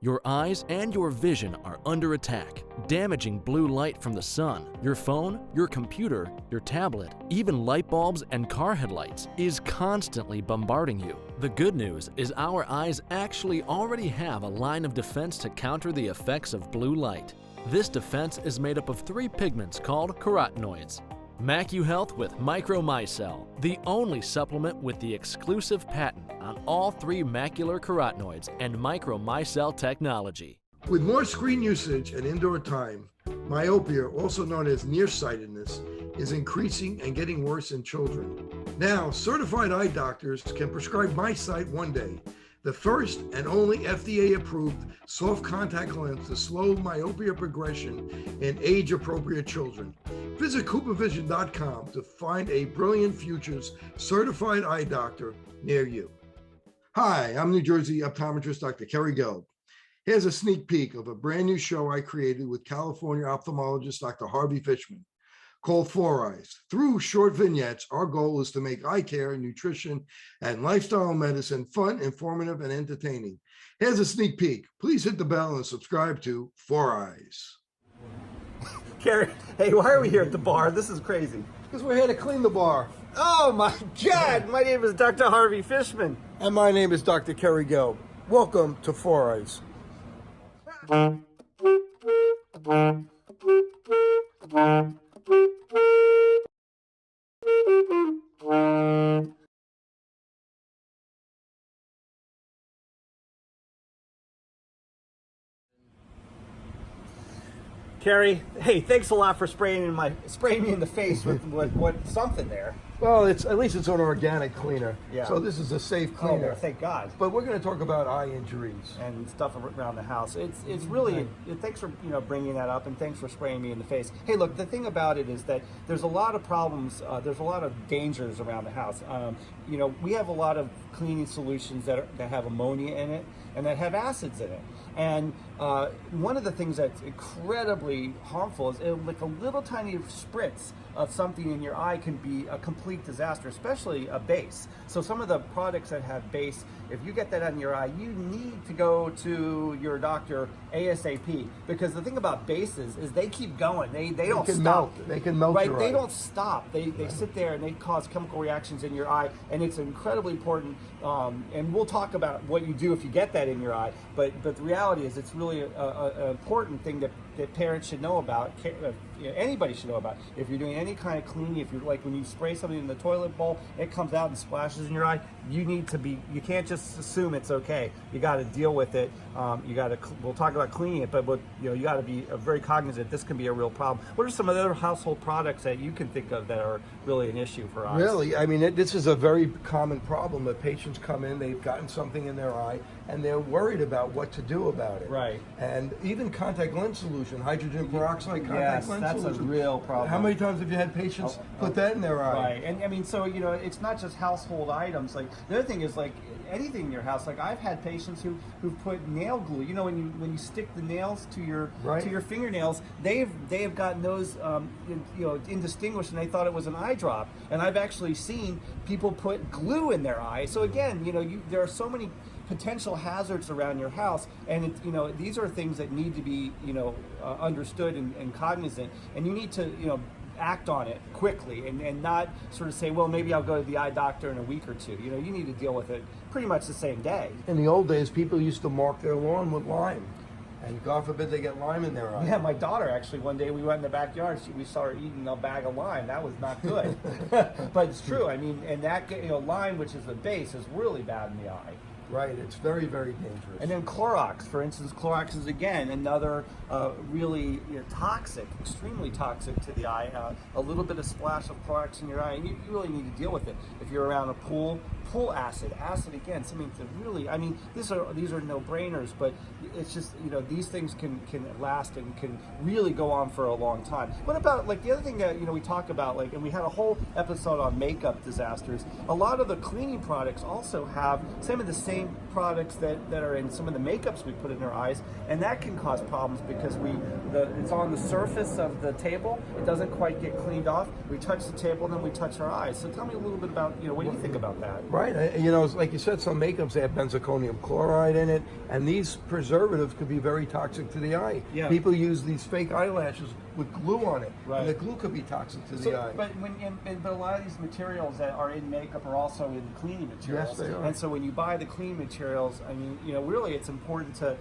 Your eyes and your vision are under attack, damaging blue light from the sun. Your phone, your computer, your tablet, even light bulbs and car headlights is constantly bombarding you. The good news is our eyes actually already have a line of defense to counter the effects of blue light. This defense is made up of 3 pigments called carotenoids. MacuHealth with Micromicelle, the only supplement with the exclusive patent on all 3 macular carotenoids and Micromicelle technology. With more screen usage and indoor time, myopia, also known as nearsightedness, is increasing and getting worse in children. Now, certified eye doctors can prescribe MiSight One Day, the first and only FDA-approved soft contact lens to slow myopia progression in age-appropriate children. Visit CooperVision.com to find a Brilliant Futures certified eye doctor near you. Hi, I'm New Jersey optometrist Dr. Kerry Gelb. Here's a sneak peek of a brand new show I created with California ophthalmologist Dr. Harvey Fishman, called Four Eyes. Through short vignettes, our goal is to make eye care, nutrition, and lifestyle medicine fun, informative, and entertaining. Here's a sneak peek. Please hit the bell and subscribe to Four Eyes. Kerry, hey, why are we here at the bar? This is crazy. Because we're here to clean the bar. Oh my God, my name is Dr. Harvey Fishman. And my name is Dr. Kerry Gelb. Welcome to Four Eyes. Kerry, hey, thanks a lot for spraying me in the face with something there. Well, at least it's an organic cleaner. Yeah. So this is a safe cleaner. Oh, thank God. But we're going to talk about eye injuries And stuff around the house. It's really, thanks for bringing that up, and thanks for spraying me in the face. Hey, look, the thing about it is that there's a lot of problems. There's a lot of dangers around the house. We have a lot of cleaning solutions that have ammonia in it and that have acids in it. And one of the things that's incredibly harmful is like a little tiny spritz of something in your eye can be a complete disaster, especially a base. So some of the products that have base, if you get that on your eye, you need to go to your doctor ASAP, because the thing about bases is they keep going. They don't stop. They can melt right? your They eye. don't stop. They sit there and they cause chemical reactions in your eye, and it's incredibly important. And we'll talk about what you do if you get that in your eye. But the reality is, it's really an important thing that parents should know about. Anybody should know about. If you're doing any kind of cleaning, if you're like when you spray something in the toilet bowl, it comes out and splashes in your eye. You can't just assume it's okay. You got to deal with it. We'll talk about cleaning it, but you got to be very cognizant. This can be a real problem. What are some of the other household products that you can think of that are really an issue for eyes? Really, I mean, this is a very common problem that patients come in, they've gotten something in their eye, and they're worried about what to do about it. Right. And even contact lens solution, hydrogen peroxide contact lens that's solution. a real problem. How many times have you had patients put that in their eye? Right, and I mean, so it's not just household items. Like the other thing is like anything in your house. Like I've had patients who've put nail glue. When you stick the nails to your fingernails, they have gotten those indistinguished, and they thought it was an eye drop. And I've actually seen people put glue in their eye. So again, there are so many potential hazards around your house, and these are things that need to be understood and cognizant, and you need to act on it quickly and not sort of say, well, maybe I'll go to the eye doctor in a week or two. You need to deal with it pretty much the same day. In the old days, people used to mark their lawn with lime, and God forbid they get lime in their eye. Yeah, my daughter actually, one day we went in the backyard, we saw her eating a bag of lime. That was not good. But it's true. I mean, and that lime, which is the base, is really bad in the eye. Right, it's very, very dangerous. And then Clorox, for instance, Clorox is again another really toxic, extremely toxic to the eye. A little bit of splash of Clorox in your eye, and you really need to deal with it. If you're around a pool acid again, something to really, I mean, these are no-brainers, but it's just, these things can last and can really go on for a long time. What about, like, the other thing that, we talk about, like, and we had a whole episode on makeup disasters, a lot of the cleaning products also have some of the same products that are in some of the makeups we put in our eyes, and that can cause problems because it's on the surface of the table, it doesn't quite get cleaned off, we touch the table and then we touch our eyes. So tell me a little bit about, what do you think about that? Right, you know, it's like you said, some makeups have benzalkonium chloride in it, and these preservatives could be very toxic to the eye. Yeah. People use these fake eyelashes with glue on it, Right. and the glue could be toxic to the eye. But but a lot of these materials that are in makeup are also in cleaning materials. Yes, they are. And so when you buy the clean materials, I mean, you know, really it's important to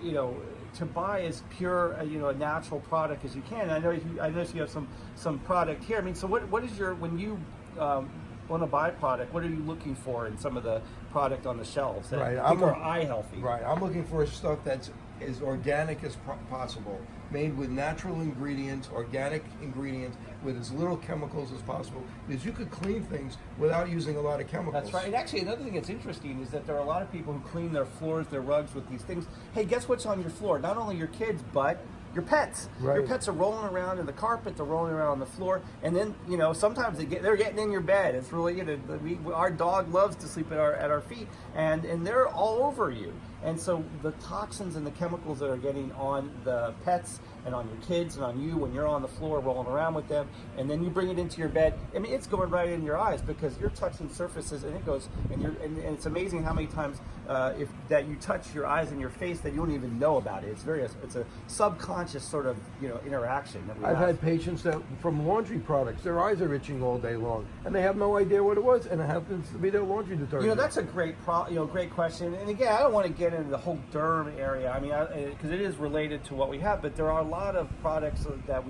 you know, to buy as pure, you know, a natural product as you can. And I notice you have some product here. I mean, so what is your, when you want to buy product, what are you looking for in some of the product on the shelves that Right, are eye healthy? Right, I'm looking for stuff that's as organic as possible, made with natural ingredients, organic ingredients, with as little chemicals as possible, because you could clean things without using a lot of chemicals. That's right. And actually, another thing that's interesting is that there are a lot of people who clean their floors, their rugs with these things. Hey, guess what's on your floor? Not only your kids, but your pets. Right. Your pets are rolling around in the carpet, they're rolling around on the floor, and then, you know, sometimes they're getting in your bed. It's really, you know, our dog loves to sleep at our feet, and they're all over you. And so the toxins and the chemicals that are getting on the pets and on your kids and on you when you're on the floor rolling around with them, and then you bring it into your bed, I mean, it's going right in your eyes because you're touching surfaces, and it goes, and it's amazing how many times that you touch your eyes and your face that you don't even know about it. It's a subconscious sort of, you know, interaction that we I've have. had patients that from laundry products, their eyes are itching all day long, and they have no idea what it was, and it happens to be their laundry detergent. You know, that's a great great question. And again, I don't want to get into the whole derm area. I mean, because it is related to what we have, but there are a lot of products that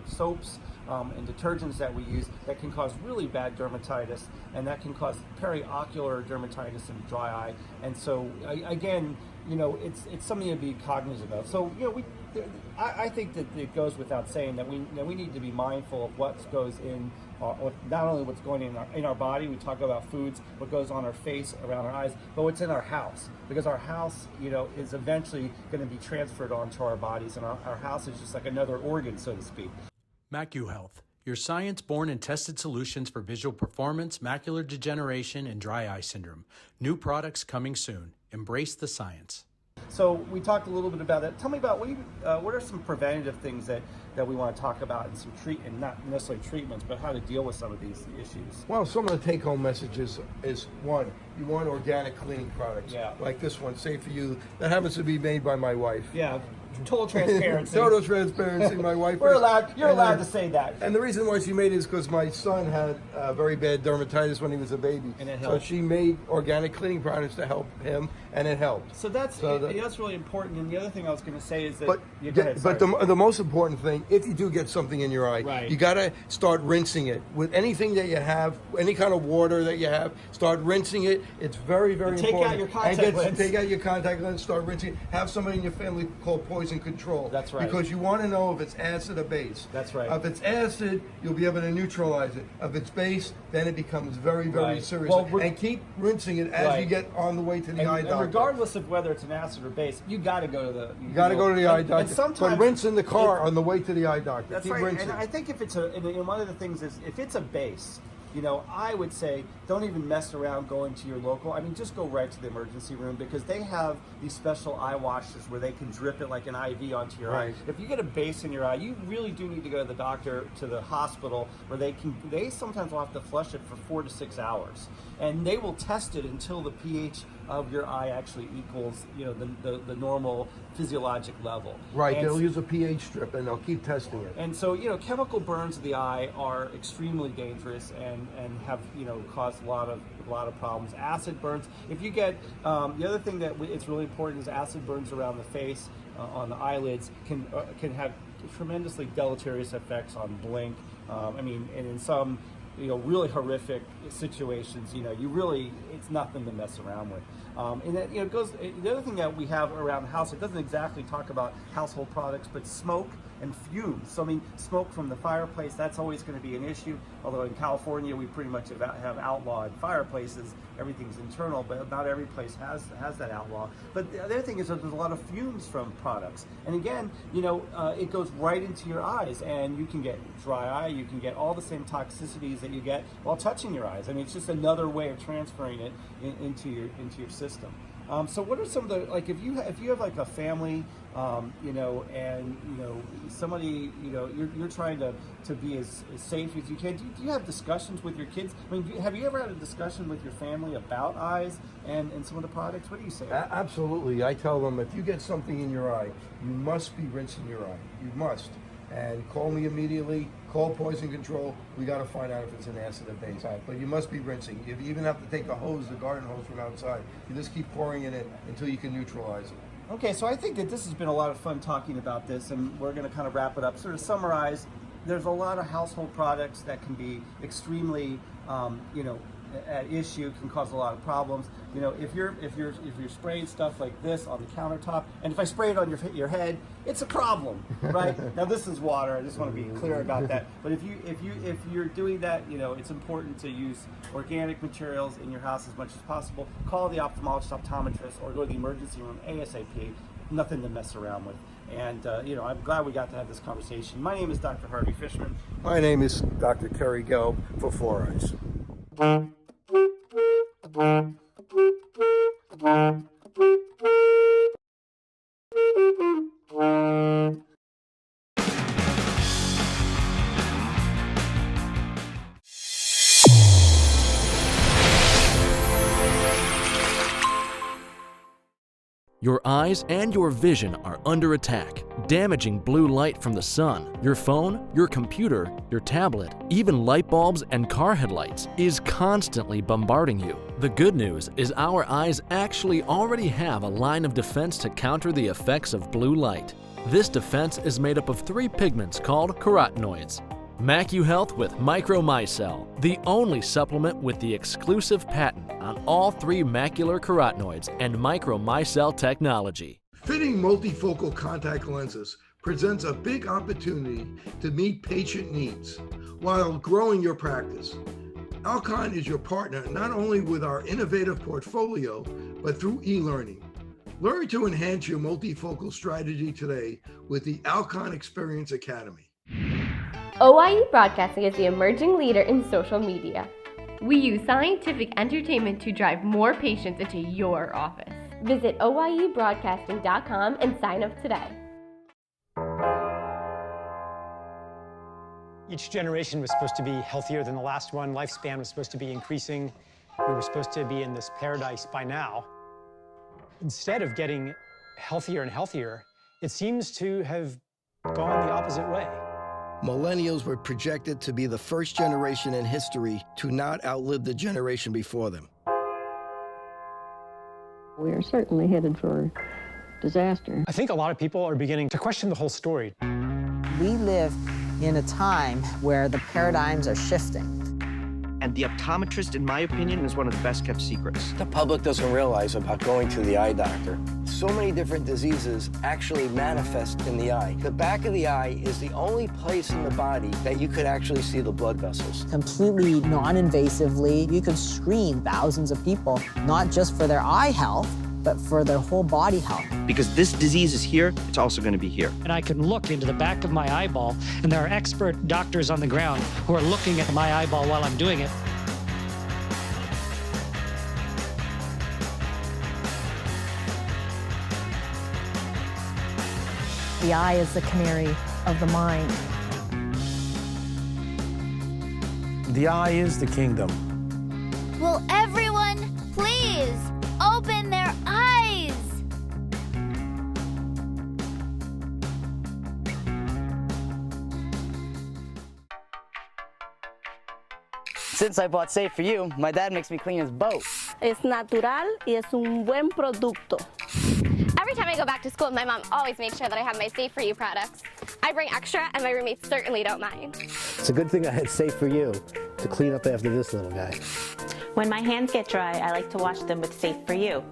soaps and detergents that we use that can cause really bad dermatitis, and that can cause periocular dermatitis and dry eye. And so, again, you know, it's something to be cognizant of. So, you know, I think that it goes without saying that we need to be mindful of what goes in, not only what's going in our body. We talk about foods, what goes on our face, around our eyes, but what's in our house, because our house, you know, is eventually going to be transferred onto our bodies, and our house is just like another organ, so to speak. MacuHealth, your science-born and tested solutions for visual performance, macular degeneration, and dry eye syndrome. New products coming soon. Embrace the science. So we talked a little bit about that. Tell me about what are some preventative things that we want to talk about, and some and not necessarily treatments, but how to deal with some of these issues. Well, some of the take-home messages is, one, you want organic cleaning products, Yeah. like this one, Safe for You, that happens to be made by my wife. Yeah, total transparency. Total transparency. My wife. You're allowed to say that. And the reason why she made it is because my son had very bad dermatitis when he was a baby. And it so helped. she made organic cleaning products to help him, and it helped. So that's really important. And the other thing I was going to say is that. But, Go ahead, sorry. the most important thing, if you do get something in your eye, Right. you got to start rinsing it with anything that you have, any kind of water that you have. Start rinsing it. It's very, very Take important. out your contact lens. Take out your contact lens. Start rinsing it. Have somebody in your family called poison control. That's right. Because you want to know if it's acid or base. That's right. If it's acid, you'll be able to neutralize it. If it's base, then it becomes very, very Right. serious. Well, and keep rinsing it as Right. you get on the way to the eye And doctor. regardless of whether it's an acid or base, you got to go to the. You got to go to the eye doctor. And sometimes but rinse in the car on the way to the eye doctor. That's Keep right. rinsing. And I think if it's and one of the things is if it's a base, you know, I would say don't even mess around going to your local. I mean, just go right to the emergency room, because they have these special eye washes where they can drip it like an IV onto your eye. Right. If you get a base in your eye, you really do need to go to the doctor, to the hospital, where they sometimes will have to flush it for 4 to 6 hours, and they will test it until the pH of your eye actually equals, you know, the normal physiologic level. Right, And they'll use a pH strip and they'll keep testing it. and so, you know, chemical burns of the eye are extremely dangerous and have, you know, caused a lot of problems. Acid burns. If you get the other thing that it's really important is acid burns around the face, on the eyelids, can have tremendously deleterious effects on blink. I mean, and in some, you know, really horrific situations, you know, it's nothing to mess around with. And that, you know, the other thing that we have around the house, it doesn't exactly talk about household products, but smoke and fumes. So, I mean, smoke from the fireplace, that's always going to be an issue. Although in California, we pretty much have outlawed fireplaces. Everything's internal, but not every place has that outlaw. But the other thing is that there's a lot of fumes from products. And again, you know, it goes right into your eyes, and you can get dry eye, you can get all the same toxicities that you get while touching your eyes. I mean, it's just another way of transferring it into your system. So what are some of the, like, if you have like a family, you know, and you know somebody, you know, you're trying to be as safe as you can. Do you have discussions with your kids? I mean, have you ever had a discussion with your family about eyes and some of the products? What do you say? Absolutely. I tell them, if you get something in your eye, you must be rinsing your eye. You must. And call me immediately. Call poison control. We got to find out if it's an acid or base. But you must be rinsing. You even have to take a hose, the garden hose from outside. You just keep pouring it in until you can neutralize it. Okay, so I think that this has been a lot of fun talking about this, and we're going to kind of wrap it up. Sort of summarize, there's a lot of household products that can be extremely, you know, at issue, can cause a lot of problems. You know, if you're spraying stuff like this on the countertop, and if I spray it on your head, it's a problem, right? Now this is water. I just want to be clear about that. But if you're doing that, you know, it's important to use organic materials in your house as much as possible. Call the ophthalmologist, optometrist, or go to the emergency room ASAP. Nothing to mess around with. And you know, I'm glad we got to have this conversation. My name is Dr. Harvey Fishman. My name is Dr. Kerry Gelb for 4 Eyes. Your eyes and your vision are under attack, damaging blue light from the sun. Your phone, your computer, your tablet, even light bulbs and car headlights is constantly bombarding you. The good news is our eyes actually already have a line of defense to counter the effects of blue light. This defense is made up of 3 pigments called carotenoids. MacuHealth with Micromicelle, the only supplement with the exclusive patent on all 3 macular carotenoids and Micromicelle technology. Fitting multifocal contact lenses presents a big opportunity to meet patient needs while growing your practice. Alcon is your partner not only with our innovative portfolio, but through e-learning. Learn to enhance your multifocal strategy today with the Alcon Experience Academy. OIE Broadcasting is the emerging leader in social media. We use scientific entertainment to drive more patients into your office. Visit oiebroadcasting.com and sign up today. Each generation was supposed to be healthier than the last one. Lifespan was supposed to be increasing. We were supposed to be in this paradise by now. Instead of getting healthier and healthier, it seems to have gone the opposite way. Millennials were projected to be the first generation in history to not outlive the generation before them. We are certainly headed for disaster. I think a lot of people are beginning to question the whole story. We live in a time where the paradigms are shifting. And the optometrist, in my opinion, is one of the best kept secrets. The public doesn't realize about going to the eye doctor. So many different diseases actually manifest in the eye. The back of the eye is the only place in the body that you could actually see the blood vessels. Completely non-invasively, you could screen thousands of people, not just for their eye health, but for their whole body health. Because this disease is here, it's also going to be here. And I can look into the back of my eyeball, and there are expert doctors on the ground who are looking at my eyeball while I'm doing it. The eye is the canary of the mind. The eye is the kingdom. Will everyone please open their eyes? Since I bought Safe For You, my dad makes me clean his boat. Es natural y es un buen producto. Every time I go back to school, my mom always makes sure that I have my Safe For You products. I bring extra, and my roommates certainly don't mind. It's a good thing I had Safe For You to clean up after this little guy. When my hands get dry, I like to wash them with Safe For You.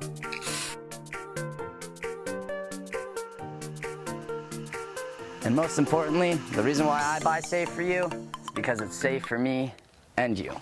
And most importantly, the reason why I buy Safe For You is because it's safe for me and you.